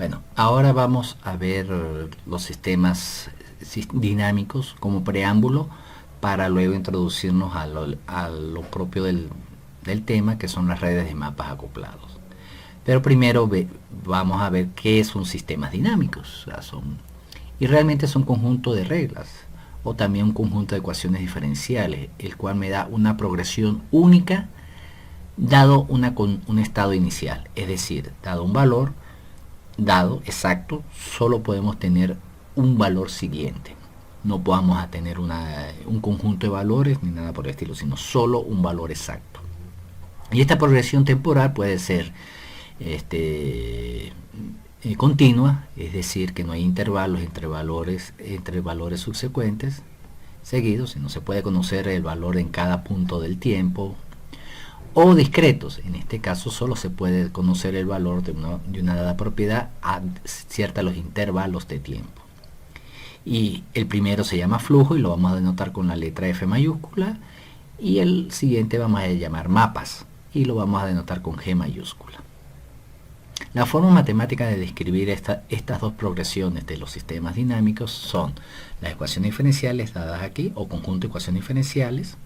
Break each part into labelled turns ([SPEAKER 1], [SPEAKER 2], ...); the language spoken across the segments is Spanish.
[SPEAKER 1] Bueno, ahora vamos a ver los sistemas dinámicos como preámbulo para luego introducirnos a lo propio del tema, que son las redes de mapas acoplados. Pero primero vamos a ver qué son sistemas dinámicos. O sea, y realmente es un conjunto de reglas o también un conjunto de ecuaciones diferenciales, el cual me da una progresión única dado un estado inicial. Es decir, dado un valor, dado exacto, solo podemos tener un valor siguiente. No podamos tener un conjunto de valores ni nada por el estilo, sino solo un valor exacto. Y esta progresión temporal puede ser continua, es decir, que no hay intervalos entre valores subsecuentes seguidos, sino se puede conocer el valor en cada punto del tiempo, o discretos. En este caso solo se puede conocer el valor de una dada propiedad a ciertos intervalos de tiempo. Y el primero se llama flujo y lo vamos a denotar con la letra F mayúscula, y el siguiente vamos a llamar mapas y lo vamos a denotar con G mayúscula. La forma matemática de describir estas dos progresiones de los sistemas dinámicos son las ecuaciones diferenciales dadas aquí, o conjunto de ecuaciones diferenciales,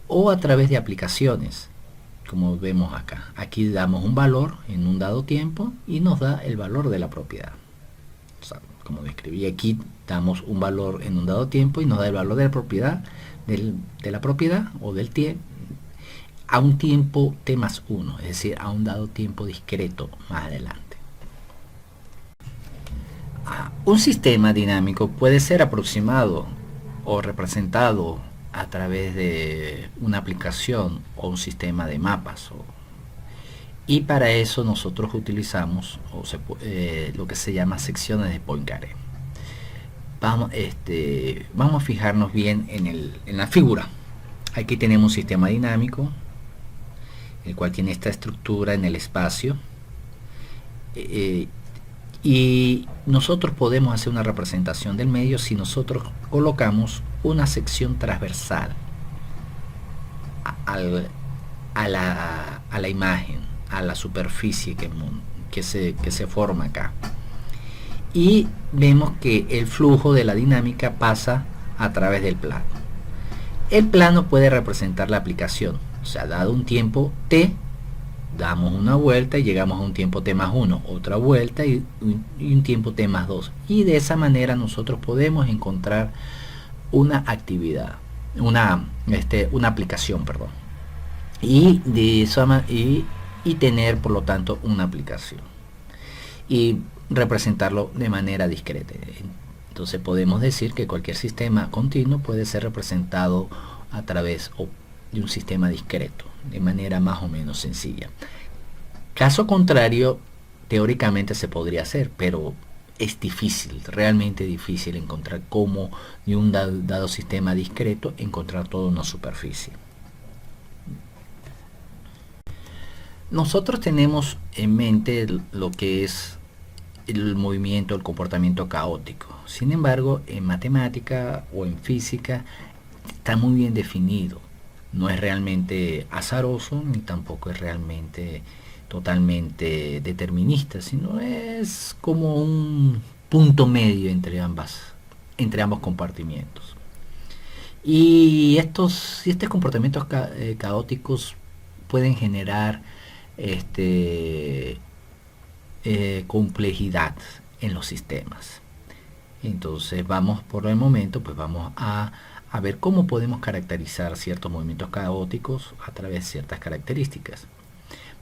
[SPEAKER 1] o a través de aplicaciones, como vemos acá. Aquí damos un valor en un dado tiempo y nos da el valor de la propiedad. O sea, como describí aquí, damos un valor en un dado tiempo y nos da el valor de la propiedad, de la propiedad o del tiempo, a un tiempo t más 1, es decir, a un dado tiempo discreto más adelante. Un sistema dinámico puede ser aproximado o representado a través de una aplicación o un sistema de mapas, y para eso nosotros utilizamos lo que se llama secciones de Poincaré. Vamos a fijarnos bien en la figura. Aquí tenemos un sistema dinámico, el cual tiene esta estructura en el espacio, y nosotros podemos hacer una representación del medio si nosotros colocamos una sección transversal a la imagen, a la superficie que se forma acá, y vemos que el flujo de la dinámica pasa a través del plano. El plano puede representar la aplicación, o sea, dado un tiempo t, damos una vuelta y llegamos a un tiempo t más 1, otra vuelta y un tiempo t más 2, y de esa manera nosotros podemos encontrar una actividad, una aplicación, perdón, y tener por lo tanto una aplicación y representarlo de manera discreta. Entonces podemos decir que cualquier sistema continuo puede ser representado a través de un sistema discreto, de manera más o menos sencilla. Caso contrario, teóricamente se podría hacer, pero es difícil, realmente difícil encontrar cómo de un dado sistema discreto encontrar toda una superficie. Nosotros tenemos en mente lo que es el movimiento, el comportamiento caótico. Sin embargo, en matemática o en física está muy bien definido. No es realmente azaroso ni tampoco es realmente totalmente determinista, sino es como un punto medio entre ambos compartimientos. Y estos comportamientos caóticos pueden generar complejidad en los sistemas. Entonces vamos por el momento, pues vamos a ver cómo podemos caracterizar ciertos movimientos caóticos a través de ciertas características.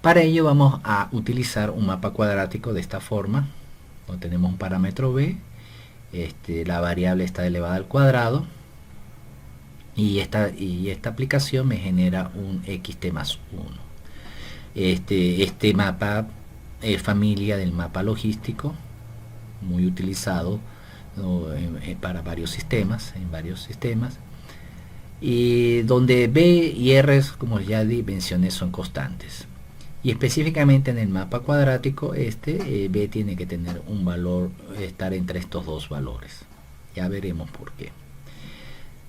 [SPEAKER 1] Para ello vamos a utilizar un mapa cuadrático de esta forma, donde tenemos un parámetro b, la variable está elevada al cuadrado, y esta aplicación me genera un xt más 1. Este mapa es familia del mapa logístico, muy utilizado para varios sistemas, y donde b y r, como ya mencioné, son constantes. Y específicamente en el mapa cuadrático, b tiene que tener un valor, estar entre estos dos valores. Ya veremos por qué.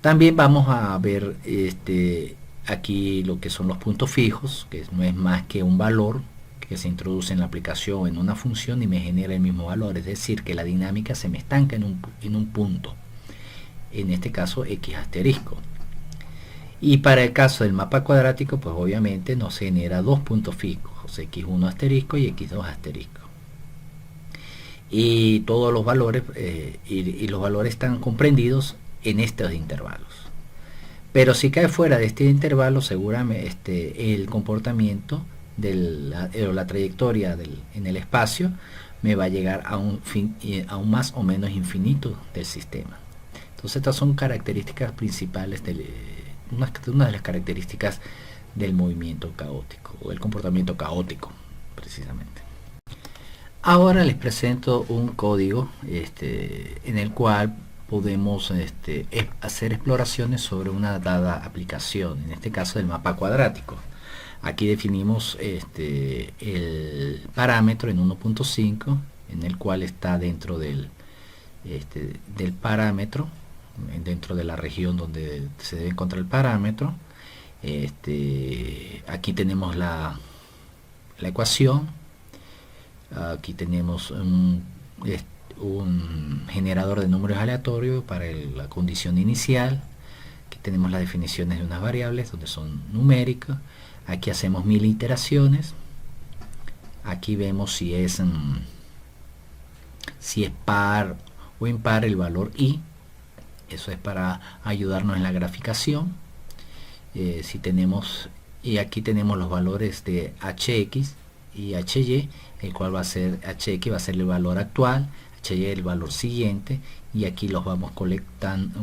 [SPEAKER 1] También vamos a ver aquí lo que son los puntos fijos, que no es más que un valor que se introduce en la aplicación en una función y me genera el mismo valor, es decir, que la dinámica se me estanca en un punto, en este caso x asterisco. Y para el caso del mapa cuadrático, pues obviamente nos genera dos puntos fijos, x1 asterisco y x2 asterisco. Y todos los valores, y los valores están comprendidos en estos intervalos. Pero si cae fuera de este intervalo, seguramente el comportamiento de la trayectoria en el espacio me va a llegar a un más o menos infinito del sistema. Entonces estas son características principales una de las características del movimiento caótico o el comportamiento caótico precisamente. Ahora les presento un código en el cual podemos hacer exploraciones sobre una dada aplicación, en este caso del mapa cuadrático. Aquí definimos el parámetro en 1.5, en el cual está dentro del parámetro, dentro de la región donde se debe encontrar el parámetro. Aquí tenemos la ecuación. Aquí tenemos un generador de números aleatorios para la condición inicial. Aquí tenemos las definiciones de unas variables donde son numéricas. Aquí hacemos 1000 iteraciones. Aquí vemos si es par o impar el valor i. Eso es para ayudarnos en la graficación. Y aquí tenemos los valores de hx y hy, el cual va a ser hx va a ser el valor actual, hy el valor siguiente, y aquí los vamos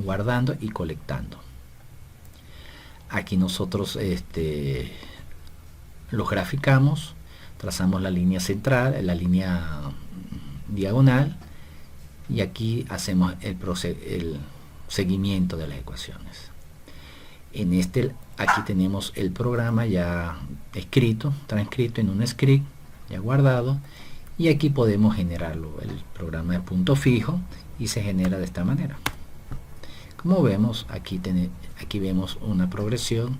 [SPEAKER 1] guardando y colectando. Aquí nosotros los graficamos, trazamos la línea central, la línea diagonal, y aquí hacemos el seguimiento de las ecuaciones. Aquí tenemos el programa ya escrito, transcrito en un script ya guardado, y aquí podemos generarlo, el programa de punto fijo, y se genera de esta manera. Como vemos, aquí vemos una progresión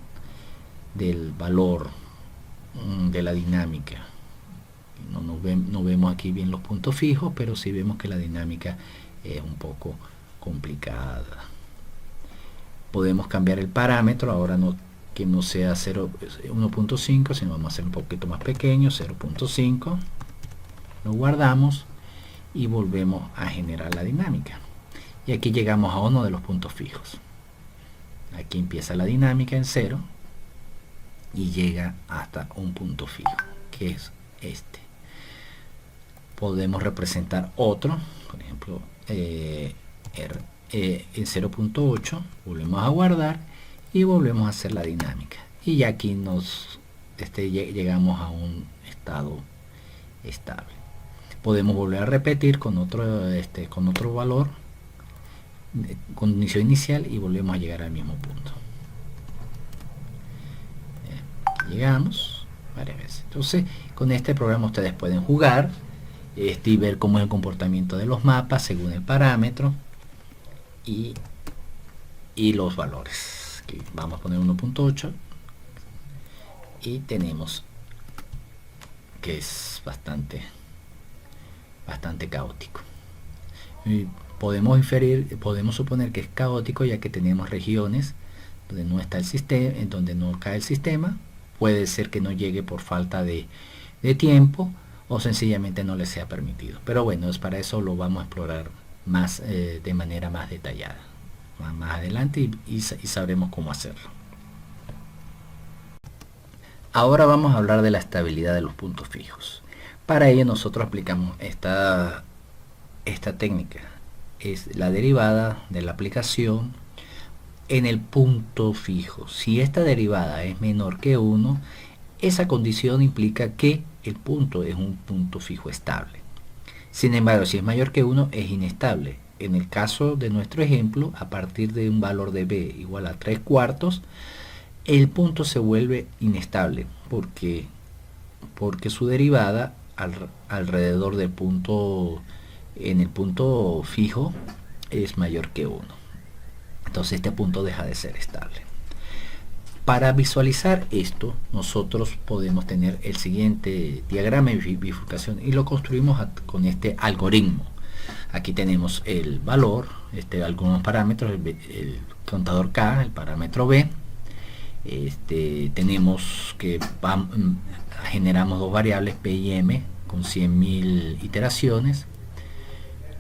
[SPEAKER 1] del valor de la dinámica. No vemos aquí bien los puntos fijos, pero sí vemos que la dinámica es un poco complicada. Podemos cambiar el parámetro, ahora que no sea 1.5, sino vamos a hacer un poquito más pequeño, 0.5. Lo guardamos y volvemos a generar la dinámica. Y aquí llegamos a uno de los puntos fijos. Aquí empieza la dinámica en 0 y llega hasta un punto fijo, que es este. Podemos representar otro, por ejemplo, en 0.8, volvemos a guardar y volvemos a hacer la dinámica. Y ya aquí llegamos a un estado estable. Podemos volver a repetir con otro valor, condición inicial, y volvemos a llegar al mismo punto. Llegamos varias veces. Entonces, con este programa ustedes pueden jugar y ver cómo es el comportamiento de los mapas según el parámetro y los valores. Aquí vamos a poner 1.8 y tenemos que es bastante caótico. Y podemos suponer que es caótico, ya que tenemos regiones donde no está el sistema, en donde no cae el sistema. Puede ser que no llegue por falta de tiempo, o sencillamente no les sea permitido. Pero bueno, para eso lo vamos a explorar más de manera más detallada más adelante, y sabremos cómo hacerlo. Ahora vamos a hablar de la estabilidad de los puntos fijos. Para ello nosotros aplicamos esta técnica. Es la derivada de la aplicación en el punto fijo. Si esta derivada es menor que 1, esa condición implica que el punto es un punto fijo estable. Sin embargo, si es mayor que 1, es inestable. En el caso de nuestro ejemplo, a partir de un valor de b igual a 3/4, el punto se vuelve inestable porque su derivada alrededor del punto, en el punto fijo, es mayor que 1. Entonces este punto deja de ser estable. Para visualizar esto, nosotros podemos tener el siguiente diagrama de bifurcación y lo construimos con este algoritmo. Aquí tenemos el valor, algunos parámetros, el contador K, el parámetro B. Tenemos que generamos dos variables P y M con 100.000 iteraciones.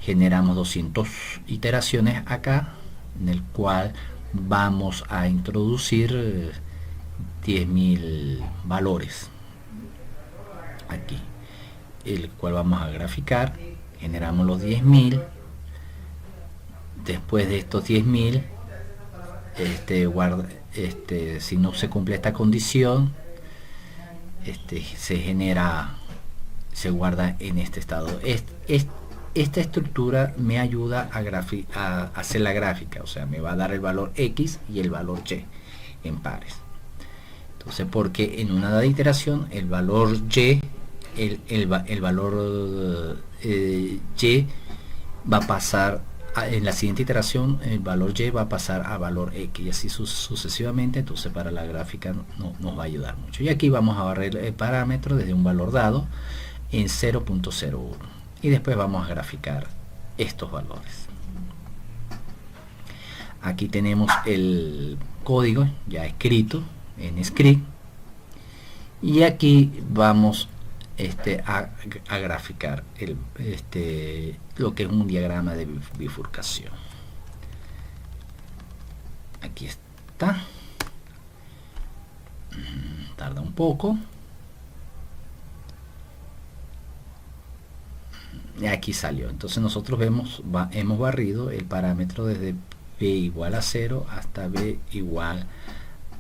[SPEAKER 1] Generamos 200 iteraciones acá, en el cual vamos a introducir 10.000 valores aquí, el cual vamos a graficar. Generamos los 10.000. Después de estos 10.000, si no se cumple esta condición, se guarda en este estado. Esta estructura me ayuda a hacer la gráfica, o sea, me va a dar el valor X y el valor Y en pares. Entonces, porque en una dada iteración el valor Y, el valor Y va a pasar en la siguiente iteración, el valor Y va a pasar a valor X y así sucesivamente. Entonces, para la gráfica nos va a ayudar mucho. Y aquí vamos a barrer el parámetro desde un valor dado en 0.01 y después vamos a graficar estos valores. Aquí tenemos el código ya escrito en script y aquí vamos a graficar lo que es un diagrama de bifurcación. Aquí está. Tarda un poco. Y aquí salió. Entonces nosotros hemos barrido el parámetro desde b igual a 0 hasta b igual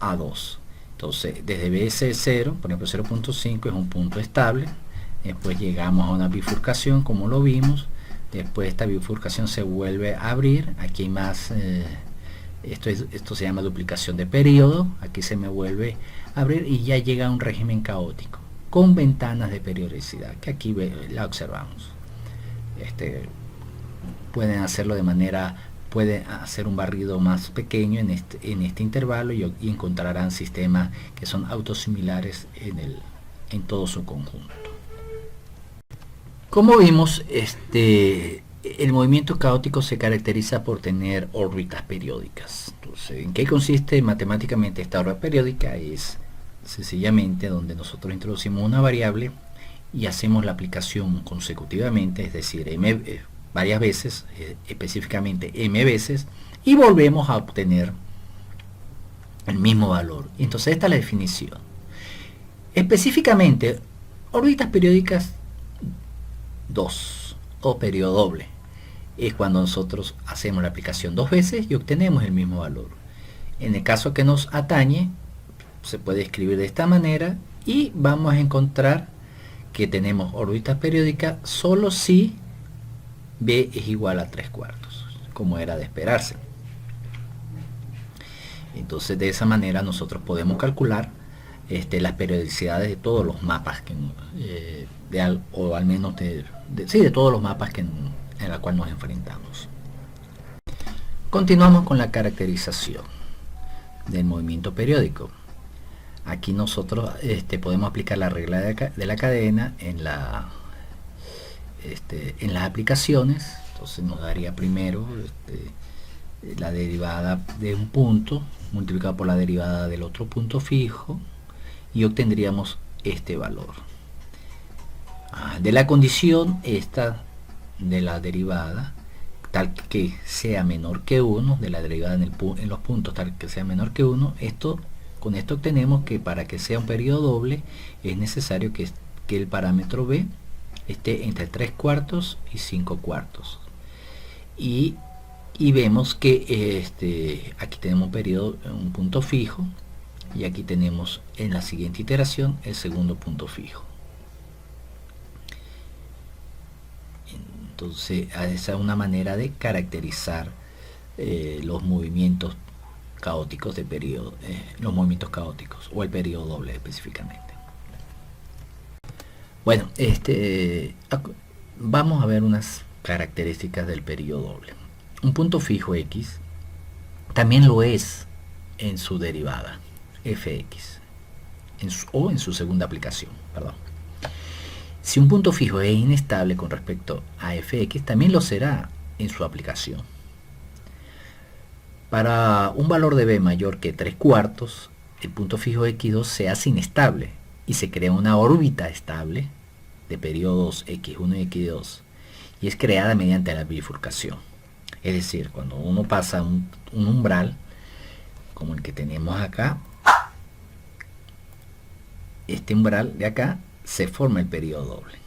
[SPEAKER 1] a 2. Entonces desde b es 0, por ejemplo 0.5 es un punto estable. Después llegamos a una bifurcación como lo vimos. Después esta bifurcación se vuelve a abrir. Aquí hay más, esto se llama duplicación de periodo. Aquí se me vuelve a abrir y ya llega a un régimen caótico con ventanas de periodicidad que aquí la observamos. Pueden hacerlo de manera, pueden hacer un barrido más pequeño en este intervalo y encontrarán sistemas que son autosimilares en todo su conjunto. Como vimos, el movimiento caótico se caracteriza por tener órbitas periódicas. Entonces, ¿en qué consiste matemáticamente esta órbita periódica? Es sencillamente donde nosotros introducimos una variable y hacemos la aplicación consecutivamente, es decir, varias veces, específicamente m veces, y volvemos a obtener el mismo valor. Entonces esta es la definición. Específicamente, órbitas periódicas 2 o periodo doble es cuando nosotros hacemos la aplicación dos veces y obtenemos el mismo valor. En el caso que nos atañe, se puede escribir de esta manera y vamos a encontrar que tenemos órbitas periódicas solo si b es igual a 3/4, como era de esperarse. Entonces de esa manera nosotros podemos calcular las periodicidades de todos los mapas o al menos de todos los mapas en la cual nos enfrentamos. Continuamos con la caracterización del movimiento periódico. Aquí nosotros podemos aplicar la regla de la cadena en las aplicaciones. Entonces nos daría primero la derivada de un punto multiplicado por la derivada del otro punto fijo y obtendríamos este valor. De la condición esta de la derivada tal que sea menor que 1, de la derivada en los puntos tal que sea menor que 1, con esto obtenemos que para que sea un periodo doble es necesario que el parámetro b esté entre 3/4 y 5/4. Y vemos que aquí tenemos un punto fijo y aquí tenemos en la siguiente iteración el segundo punto fijo. Entonces esa es una manera de caracterizar los movimientos caóticos de periodo, los movimientos caóticos o el periodo doble específicamente. Bueno, vamos a ver unas características del periodo doble. Un punto fijo x también lo es en su derivada. fx o en su segunda aplicación, perdón. Si un punto fijo es inestable con respecto a fx, también lo será en su aplicación. Para un valor de b mayor que 3/4, el punto fijo x2 se hace inestable y se crea una órbita estable de periodos x1 y x2, y es creada mediante la bifurcación. Es decir, cuando uno pasa un umbral como el que tenemos acá, este umbral de acá, se forma el periodo doble,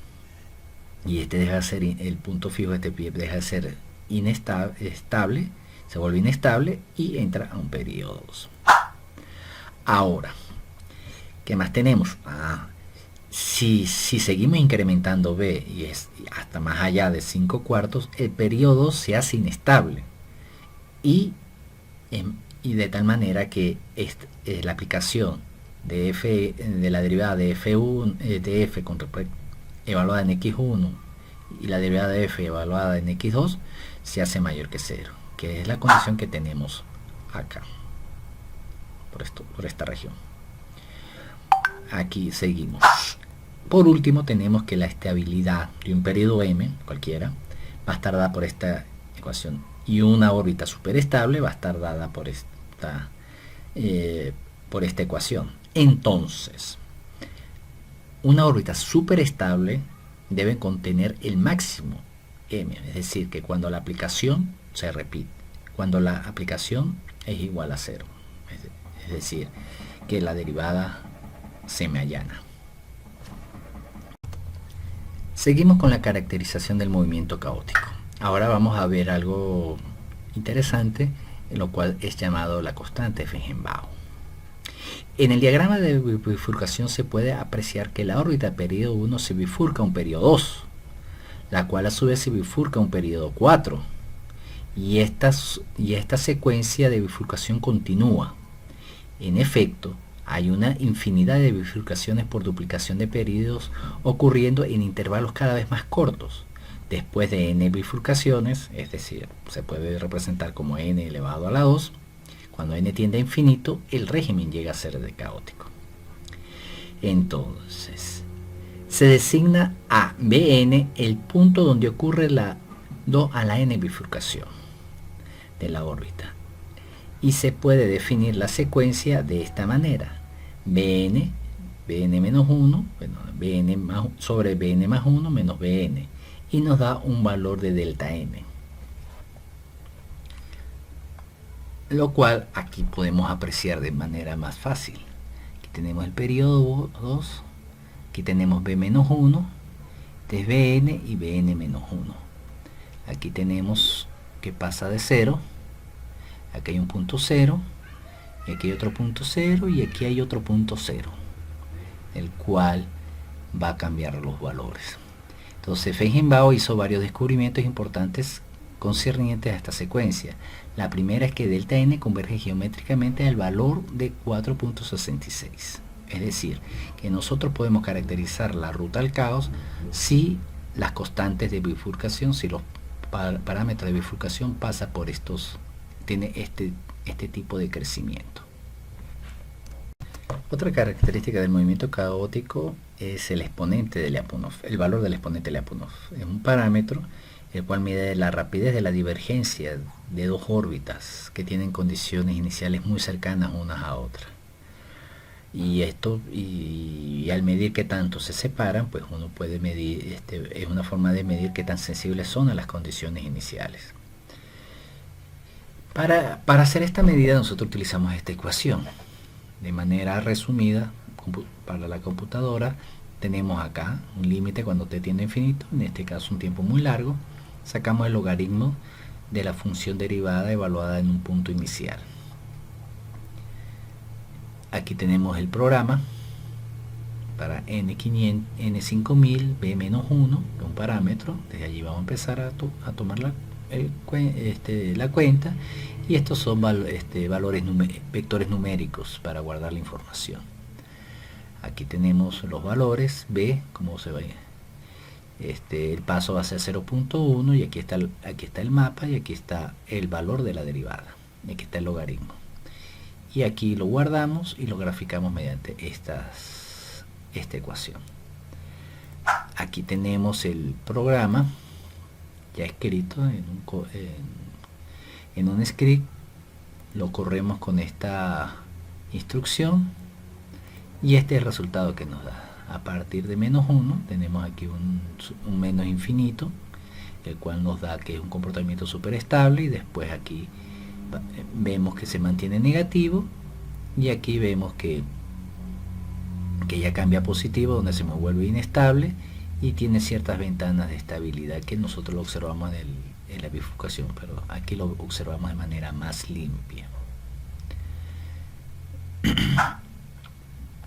[SPEAKER 1] y este deja de ser, el punto fijo, este deja de ser inestable, se vuelve inestable y entra a un periodo 2. Ahora, ¿qué más tenemos? Si seguimos incrementando b y es hasta más allá de 5/4, el periodo se hace inestable y de tal manera que la aplicación de f, de la derivada de f1 de f con respecto evaluada en x1 y la derivada de f evaluada en x2 se hace mayor que 0, que es la condición que tenemos acá por esta región. Aquí seguimos. Por último, tenemos que la estabilidad de un periodo m cualquiera va a estar dada por esta ecuación, y una órbita superestable va a estar dada por esta ecuación. Entonces, una órbita superestable debe contener el máximo m, es decir, que cuando la aplicación se repite, cuando la aplicación es igual a 0, es decir, que la derivada se me allana. Seguimos con la caracterización del movimiento caótico. Ahora vamos a ver algo interesante, en lo cual es llamado la constante Feigenbaum. En el diagrama de bifurcación se puede apreciar que la órbita periodo 1 se bifurca a un periodo 2, la cual a su vez se bifurca a un periodo 4, y esta secuencia de bifurcación continúa. En efecto, hay una infinidad de bifurcaciones por duplicación de periodos ocurriendo en intervalos cada vez más cortos. Después de n bifurcaciones, es decir, se puede representar como n elevado a la 2, cuando n tiende a infinito, el régimen llega a ser de caótico. Entonces, se designa a Bn el punto donde ocurre la 2 a la n bifurcación de la órbita, y se puede definir la secuencia de esta manera: Bn menos 1, bueno, sobre Bn más 1 menos Bn, y nos da un valor de delta n, lo cual aquí podemos apreciar de manera más fácil. Aquí tenemos el periodo 2, aquí tenemos b menos 1, este es Bn y Bn menos 1. Aquí tenemos que pasa de 0, aquí hay un punto 0, y aquí hay otro punto 0, y aquí hay otro punto 0, el cual va a cambiar los valores. Entonces Feigenbaum hizo varios descubrimientos importantes concernientes a esta secuencia. La primera es que delta n converge geométricamente al valor de 4.66, es decir, que nosotros podemos caracterizar la ruta al caos si las constantes de bifurcación, si los parámetros de bifurcación pasa por tiene este tipo de crecimiento. Otra característica del movimiento caótico es el exponente de Lyapunov, el valor del exponente de Lyapunov. Es un parámetro el cual mide la rapidez de la divergencia de dos órbitas que tienen condiciones iniciales muy cercanas unas a otras. Y al medir qué tanto se separan, pues uno puede medir, es una forma de medir qué tan sensibles son a las condiciones iniciales. Para hacer esta medida nosotros utilizamos esta ecuación. De manera resumida, para la computadora, tenemos acá un límite cuando t tiende a infinito, en este caso un tiempo muy largo. Sacamos el logaritmo de la función derivada evaluada en un punto inicial. Aquí tenemos el programa para n500, n5000, b menos 1, que es un parámetro. Desde allí vamos a empezar a tomar la cuenta, y estos son vectores numéricos para guardar la información. Aquí tenemos los valores b, como se ve, el paso va a ser 0.1, y aquí está el mapa, y aquí está el valor de la derivada, y aquí está el logaritmo. y aquí lo guardamos y lo graficamos mediante esta ecuación. Aquí tenemos el programa ya escrito en un script, lo corremos con esta instrucción y este es el resultado que nos da. A partir de -1 tenemos aquí un menos infinito, el cual nos da que es un comportamiento súper estable, y después aquí vemos que se mantiene negativo, y aquí vemos que ya cambia a positivo, donde se nos vuelve inestable y tiene ciertas ventanas de estabilidad que nosotros lo observamos en la bifurcación, pero aquí lo observamos de manera más limpia.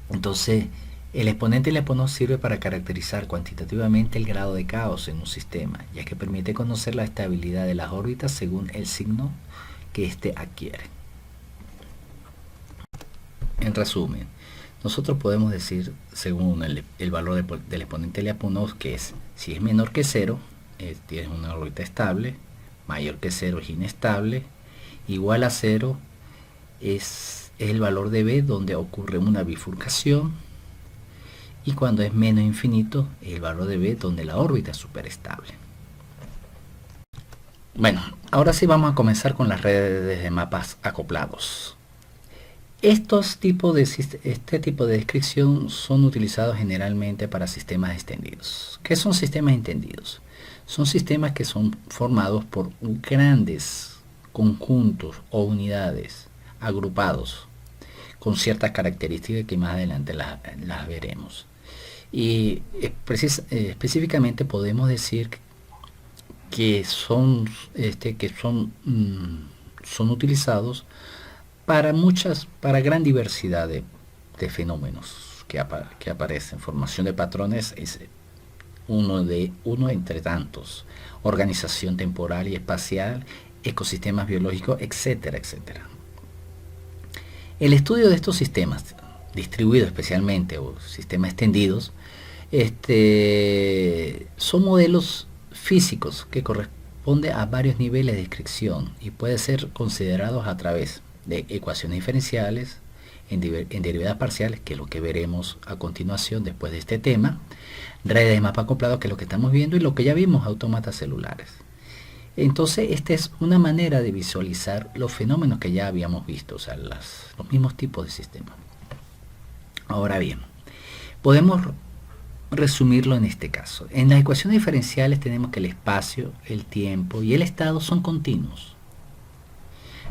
[SPEAKER 1] Entonces, el exponente Lyapunov sirve para caracterizar cuantitativamente el grado de caos en un sistema, ya que permite conocer la estabilidad de las órbitas según el signo que éste adquiere. En resumen, nosotros podemos decir, según el valor del exponente Lyapunov, que es, si es menor que 0, tienes una órbita estable, mayor que 0 es inestable, igual a 0 es el valor de B donde ocurre una bifurcación, y cuando es menos infinito el valor de B donde la órbita es superestable. Bueno, ahora sí vamos a comenzar con las redes de mapas acoplados. Este tipo de descripción son utilizados generalmente para sistemas extendidos. ¿Qué son sistemas extendidos? Son sistemas que son formados por grandes conjuntos o unidades agrupados con ciertas características que más adelante las veremos. Y específicamente podemos decir que son utilizados para gran diversidad de fenómenos que aparecen. Formación de patrones es uno entre tantos, organización temporal y espacial, ecosistemas biológicos, etcétera, etcétera. El estudio de estos sistemas distribuidos especialmente, o sistemas extendidos, son modelos físicos que corresponden a varios niveles de descripción y pueden ser considerados a través de ecuaciones diferenciales en derivadas parciales, que es lo que veremos a continuación después de este tema, redes de mapa acoplado, que es lo que estamos viendo, y lo que ya vimos, autómatas celulares. Entonces, esta es una manera de visualizar los fenómenos que ya habíamos visto, o sea, los mismos tipos de sistemas. Ahora bien, podemos resumirlo en este caso. En las ecuaciones diferenciales tenemos que el espacio, el tiempo y el estado son continuos.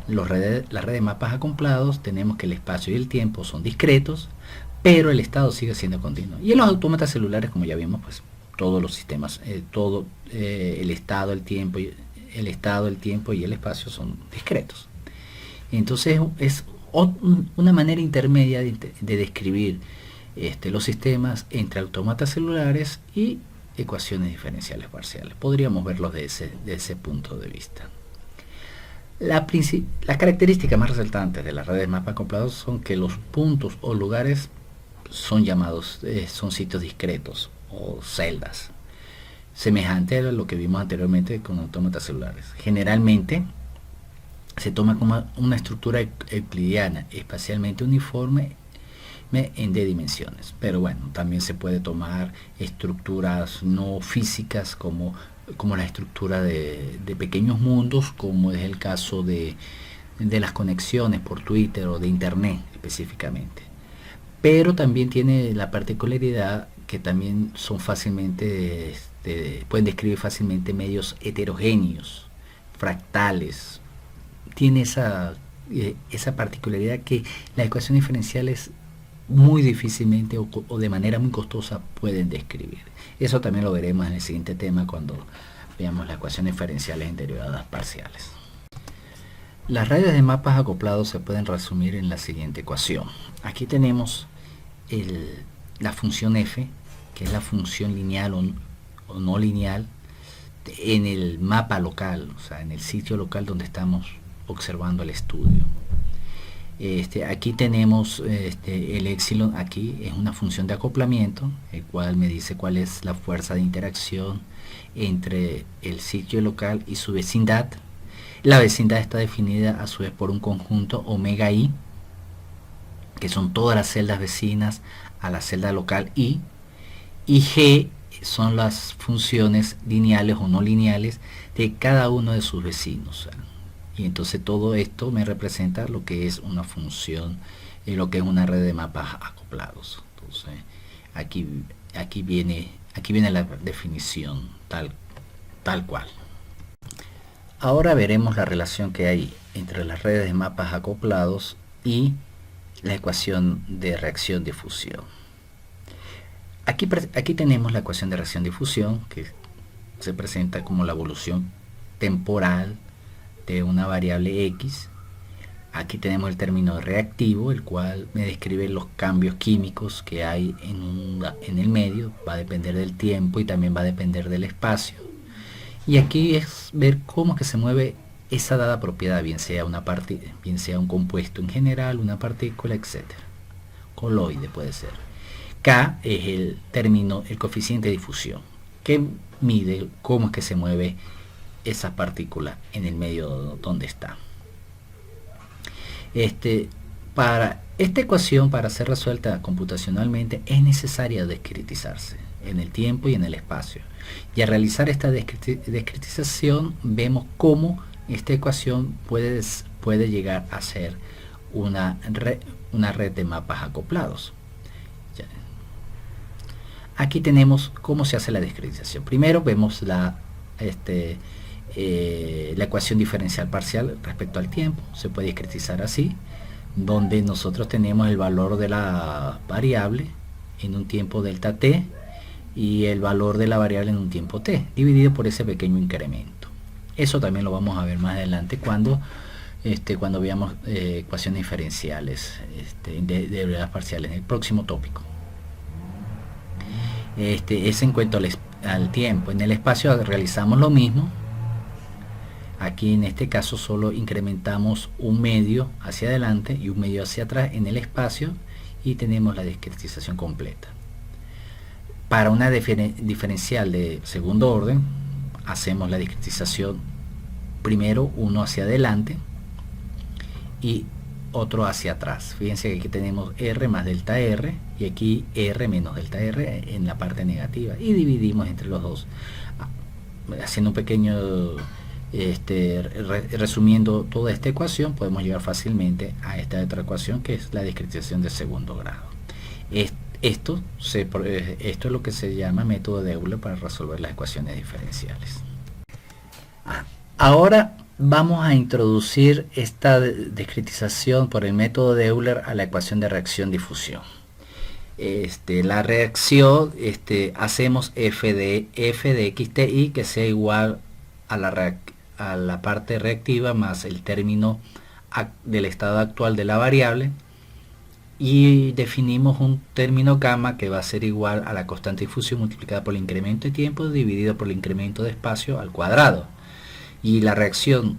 [SPEAKER 1] Las redes de mapas acoplados tenemos que el espacio y el tiempo son discretos, pero el estado sigue siendo continuo. Y en los autómatas celulares, como ya vimos, pues todos los sistemas, el estado, el tiempo y el espacio son discretos. Entonces es una manera intermedia de describir los sistemas entre autómatas celulares y ecuaciones diferenciales parciales. Podríamos verlos de ese punto de vista. Las características más resaltantes de las redes de mapa acoplados son que los puntos o lugares son sitios discretos o celdas, semejante a lo que vimos anteriormente con autómatas celulares. Generalmente se toma como una estructura euclidiana espacialmente uniforme en D dimensiones, pero bueno, también se puede tomar estructuras no físicas como la estructura de pequeños mundos, como es el caso de las conexiones por Twitter o de internet específicamente. Pero también tiene la particularidad que también son fácilmente pueden describir fácilmente medios heterogéneos, fractales. Tiene esa particularidad que las ecuaciones diferenciales muy difícilmente o de manera muy costosa pueden describir. Eso también lo veremos en el siguiente tema cuando veamos las ecuaciones diferenciales en derivadas parciales. Las redes de mapas acoplados se pueden resumir en la siguiente ecuación. Aquí tenemos la función f, que es la función lineal o no lineal en el mapa local, o sea, en el sitio local donde estamos observando el estudio. Aquí tenemos el epsilon, aquí es una función de acoplamiento, el cual me dice cuál es la fuerza de interacción entre el sitio local y su vecindad. La vecindad está definida a su vez por un conjunto omega i, que son todas las celdas vecinas a la celda local I, y G son las funciones lineales o no lineales de cada uno de sus vecinos. Y entonces todo esto me representa lo que es una función, lo que es una red de mapas acoplados. Entonces aquí viene la definición tal cual. Ahora veremos la relación que hay entre las redes de mapas acoplados y la ecuación de reacción-difusión. Aquí tenemos la ecuación de reacción-difusión, que se presenta como la evolución temporal de una variable X. Aquí tenemos el término reactivo, el cual me describe los cambios químicos que hay en el medio. Va a depender del tiempo y también va a depender del espacio. Y aquí es ver cómo que se mueve esa dada propiedad, bien sea un compuesto en general, una partícula, etc. Coloide puede ser. K es el coeficiente de difusión, que mide cómo es que se mueve esa partícula en el medio donde está. Para esta ecuación, para ser resuelta computacionalmente, es necesaria discretizarse en el tiempo y en el espacio. Y al realizar esta discretización vemos cómo esta ecuación puede llegar a ser una red de mapas acoplados. Aquí tenemos cómo se hace la discretización. Primero vemos la ecuación diferencial parcial respecto al tiempo. Se puede discretizar así, donde nosotros tenemos el valor de la variable en un tiempo delta t y el valor de la variable en un tiempo t, dividido por ese pequeño incremento. Eso también lo vamos a ver más adelante cuando veamos ecuaciones diferenciales de derivadas parciales en el próximo tópico. Es en cuanto al tiempo. En el espacio realizamos lo mismo. Aquí en este caso solo incrementamos un medio hacia adelante y un medio hacia atrás en el espacio y tenemos la discretización completa. Para una diferencial de segundo orden hacemos la discretización primero uno hacia adelante y otro hacia atrás. Fíjense que aquí tenemos R más delta R y aquí R menos delta R en la parte negativa y dividimos entre los dos. Haciendo un pequeño resumiendo toda esta ecuación, podemos llegar fácilmente a esta otra ecuación, que es la discretización de segundo grado. Esto es lo que se llama método de Euler para resolver las ecuaciones diferenciales. Ahora vamos a introducir esta discretización por el método de Euler a la ecuación de reacción-difusión. La reacción, hacemos f de xti que sea igual a la parte reactiva más el término del estado actual de la variable, y definimos un término gamma que va a ser igual a la constante de difusión multiplicada por el incremento de tiempo dividido por el incremento de espacio al cuadrado. Y la reacción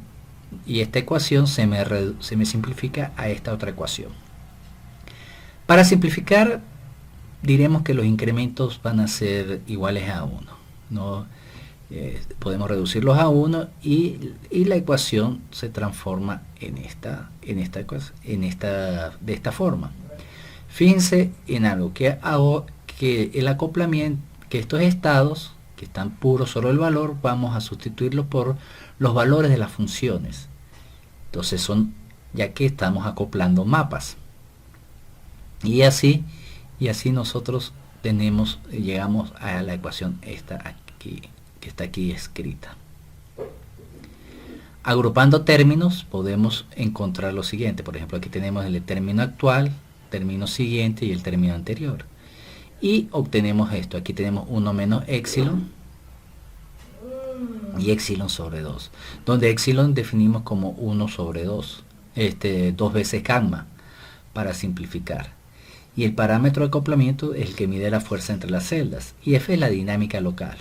[SPEAKER 1] y esta ecuación se me simplifica a esta otra ecuación. Para simplificar, diremos que los incrementos van a ser iguales a 1, ¿no? Podemos reducirlos a 1 y la ecuación se transforma de esta forma. Fíjense en algo, que el acoplamiento, que estos estados que están puros solo el valor, vamos a sustituirlos por los valores de las funciones. Entonces ya que estamos acoplando mapas, y así nosotros llegamos a la ecuación esta aquí, que está aquí escrita. Agrupando términos podemos encontrar lo siguiente. Por ejemplo, aquí tenemos el término actual, término siguiente y el término anterior, y obtenemos esto. Aquí tenemos 1 menos epsilon y epsilon sobre 2, donde epsilon definimos como 1 sobre 2, 2 veces gamma, para simplificar. Y el parámetro de acoplamiento es el que mide la fuerza entre las celdas, y F es la dinámica local.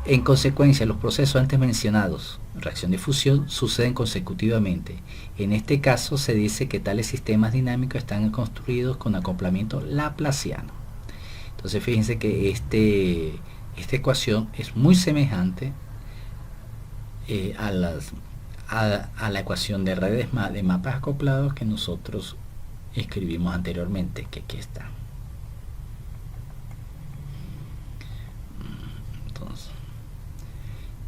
[SPEAKER 1] En consecuencia, los procesos antes mencionados, reacción-difusión, suceden consecutivamente. En este caso se dice que tales sistemas dinámicos están construidos con acoplamiento laplaciano. Entonces fíjense que esta ecuación es muy semejante a la ecuación de redes de mapas acoplados que nosotros escribimos anteriormente, que aquí está. Entonces,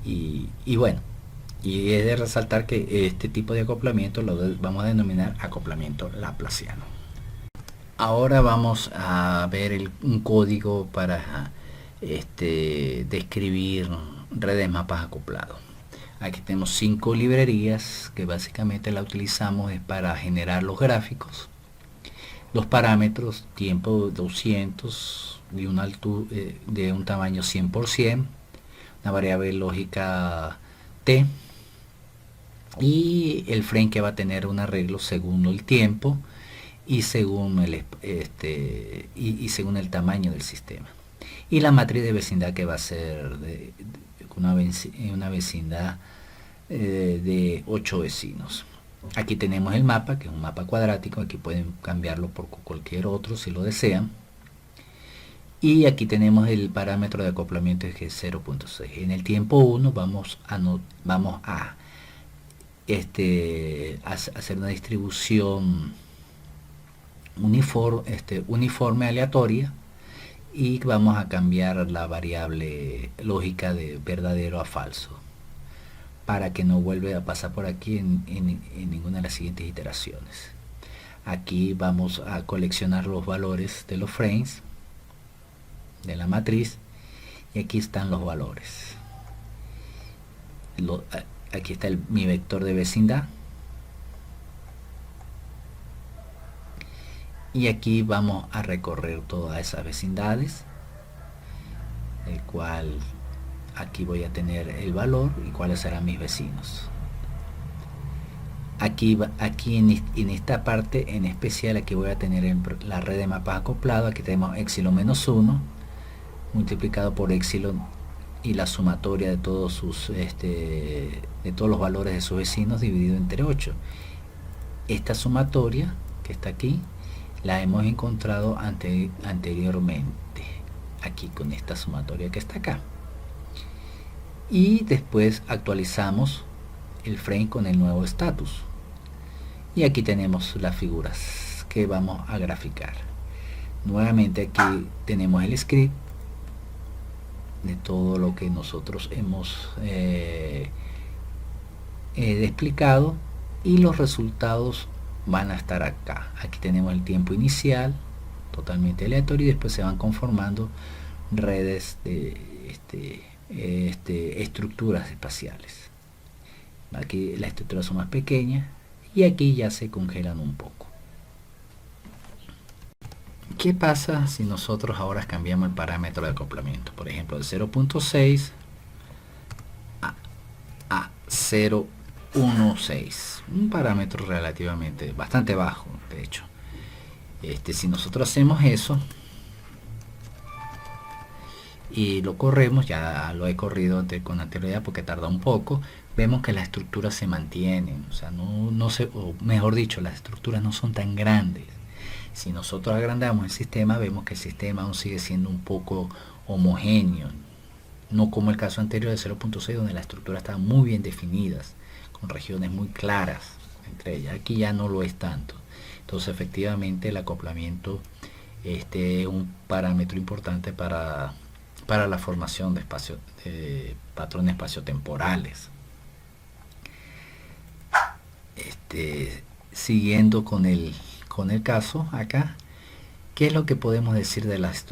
[SPEAKER 1] y bueno, y es de resaltar que este tipo de acoplamiento lo vamos a denominar acoplamiento laplaciano. Ahora vamos a ver un código para describir redes mapas acoplados. Aquí tenemos 5 librerías que básicamente la utilizamos es para generar los gráficos, los parámetros, tiempo 200 de una altura, de un tamaño 100%, una variable lógica t, y el frame que va a tener un arreglo según el tiempo y según según el tamaño del sistema, y la matriz de vecindad que va a ser una vecindad de 8 vecinos. Aquí tenemos el mapa, que es un mapa cuadrático. Aquí pueden cambiarlo por cualquier otro si lo desean. Y aquí tenemos el parámetro de acoplamiento, que es 0.6. En el tiempo 1 vamos a hacer una distribución uniforme aleatoria, y vamos a cambiar la variable lógica de verdadero a falso, para que no vuelva a pasar por aquí en ninguna de las siguientes iteraciones. Aquí vamos a coleccionar los valores de los frames de la matriz, y aquí están los valores. Aquí está mi vector de vecindad, y aquí vamos a recorrer todas esas vecindades, el cual aquí voy a tener el valor y cuáles serán mis vecinos. Aquí en esta parte en especial, aquí voy a tener la red de mapas acoplado. Aquí tenemos epsilon menos 1 multiplicado por epsilon y la sumatoria de todos los valores de sus vecinos dividido entre 8. Esta sumatoria que está aquí la hemos encontrado anteriormente, aquí con esta sumatoria que está acá, y después actualizamos el frame con el nuevo estatus, y aquí tenemos las figuras que vamos a graficar. Nuevamente aquí tenemos el script de todo lo que nosotros hemos explicado, y los resultados van a estar acá. Aquí tenemos el tiempo inicial totalmente aleatorio, y después se van conformando redes de estructuras espaciales. Aquí las estructuras son más pequeñas y aquí ya se congelan un poco. ¿Qué pasa si nosotros ahora cambiamos el parámetro de acoplamiento? Por ejemplo, de 0.6 a 0.16, un parámetro relativamente bastante bajo, de hecho. Si nosotros hacemos eso y lo corremos, ya lo he corrido con anterioridad porque tarda un poco, vemos que las estructuras se mantienen, o sea, o mejor dicho, las estructuras no son tan grandes. Si nosotros agrandamos el sistema, vemos que el sistema aún sigue siendo un poco homogéneo, no como el caso anterior de 0.6, donde las estructuras están muy bien definidas, con regiones muy claras entre ellas. Aquí ya no lo es tanto. Entonces, efectivamente, el acoplamiento es un parámetro importante para la formación de patrones espaciotemporales. Siguiendo con el caso acá, ¿qué es lo que podemos decir de las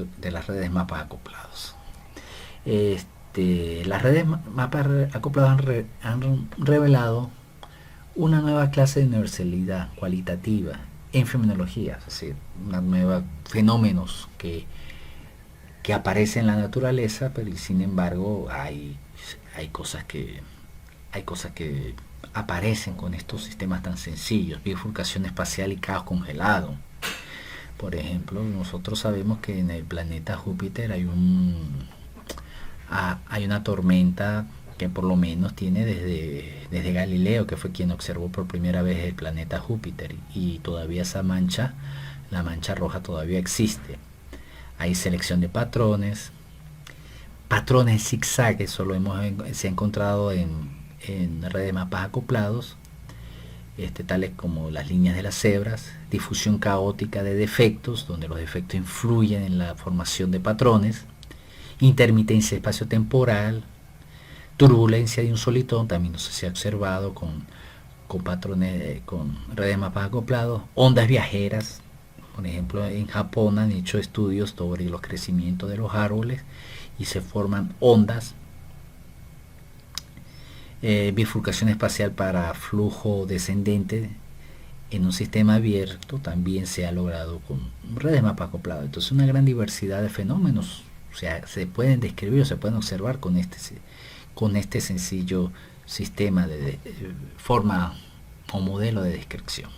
[SPEAKER 1] redes mapas acoplados? Las redes mapas acoplados han revelado una nueva clase de universalidad cualitativa en fenomenología, es decir, una nueva fenómenos que aparecen en la naturaleza, pero sin embargo hay cosas que aparecen con estos sistemas tan sencillos: bifurcación espacial y caos congelado. Por ejemplo, nosotros sabemos que en el planeta Júpiter hay una tormenta que por lo menos tiene desde Galileo, que fue quien observó por primera vez el planeta Júpiter, y todavía esa mancha, la mancha roja, todavía existe. Hay selección de patrones zigzag, eso se ha encontrado en redes de mapas acoplados, tales como las líneas de las cebras, difusión caótica de defectos, donde los defectos influyen en la formación de patrones, intermitencia espaciotemporal, turbulencia de un solitón, también se ha observado con patrones, con redes de mapas acoplados, ondas viajeras. Por ejemplo, en Japón han hecho estudios sobre los crecimientos de los árboles y se forman ondas. Bifurcación espacial para flujo descendente en un sistema abierto también se ha logrado con redes de mapa acoplado. Entonces una gran diversidad de fenómenos, o sea, se pueden describir o se pueden observar con este sencillo sistema de forma o modelo de descripción.